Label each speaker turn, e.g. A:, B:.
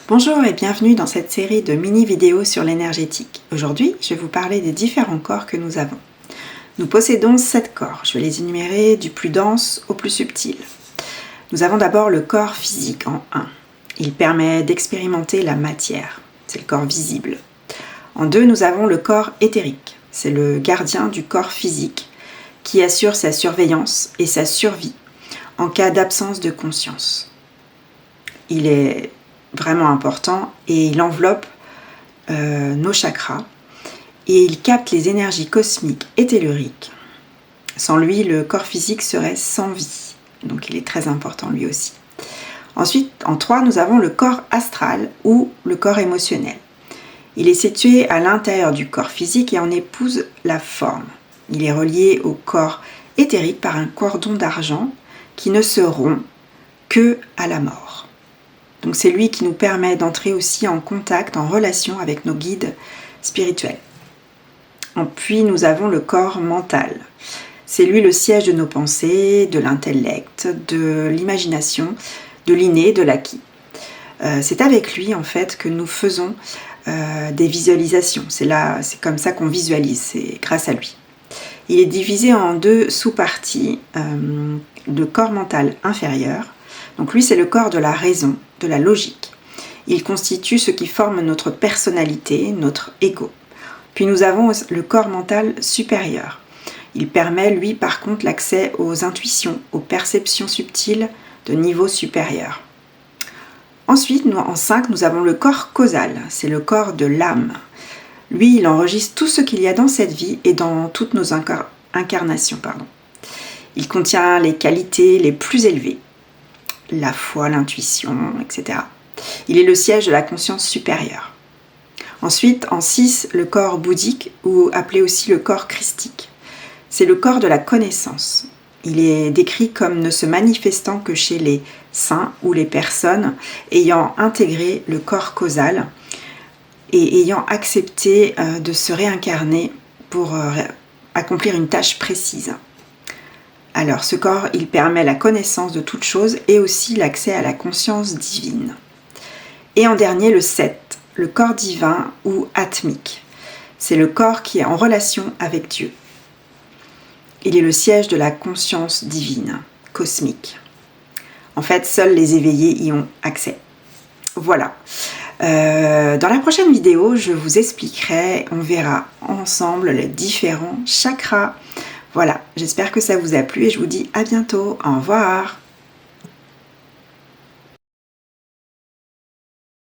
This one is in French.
A: Bonjour et bienvenue dans cette série de mini-vidéos sur l'énergétique. Aujourd'hui, je vais vous parler des différents corps que nous avons. Nous possédons 7 corps, je vais les énumérer du plus dense au plus subtil. Nous avons d'abord le corps physique en 1. Il permet d'expérimenter la matière, c'est le corps visible. En 2, nous avons le corps éthérique, c'est le gardien du corps physique qui assure sa surveillance et sa survie en cas d'absence de conscience. Il est vraiment important et il enveloppe nos chakras et il capte les énergies cosmiques et telluriques. Sans lui, le corps physique serait sans vie, donc il est très important lui aussi. Ensuite, en 3, nous avons le corps astral ou le corps émotionnel. Il est situé à l'intérieur du corps physique et en épouse la forme. Il est relié au corps éthérique par un cordon d'argent qui ne se rompt que à la mort. Donc c'est lui qui nous permet d'entrer aussi en contact, en relation avec nos guides spirituels. Puis nous avons le corps mental. C'est lui le siège de nos pensées, de l'intellect, de l'imagination, de l'inné, de l'acquis. C'est avec lui en fait que nous faisons des visualisations. C'est comme ça qu'on visualise, c'est grâce à lui. Il est divisé en 2 sous-parties. Le corps mental inférieur. Donc lui, c'est le corps de la raison, de la logique. Il constitue ce qui forme notre personnalité, notre ego. Puis nous avons le corps mental supérieur. Il permet, lui, par contre, l'accès aux intuitions, aux perceptions subtiles de niveau supérieur. Ensuite, en 5, nous avons le corps causal. C'est le corps de l'âme. Lui, il enregistre tout ce qu'il y a dans cette vie et dans toutes nos incarnations. Il contient les qualités les plus élevées. La foi, l'intuition, etc. Il est le siège de la conscience supérieure. Ensuite, en 6, le corps bouddhique, ou appelé aussi le corps christique. C'est le corps de la connaissance. Il est décrit comme ne se manifestant que chez les saints ou les personnes ayant intégré le corps causal et ayant accepté de se réincarner pour accomplir une tâche précise. Alors, ce corps, il permet la connaissance de toutes choses et aussi l'accès à la conscience divine. Et en dernier, le 7, le corps divin ou atmique. C'est le corps qui est en relation avec Dieu. Il est le siège de la conscience divine, cosmique. En fait, seuls les éveillés y ont accès. Voilà. Dans la prochaine vidéo, je vous expliquerai, on verra ensemble les différents chakras. Voilà, j'espère que ça vous a plu et je vous dis à bientôt. Au revoir.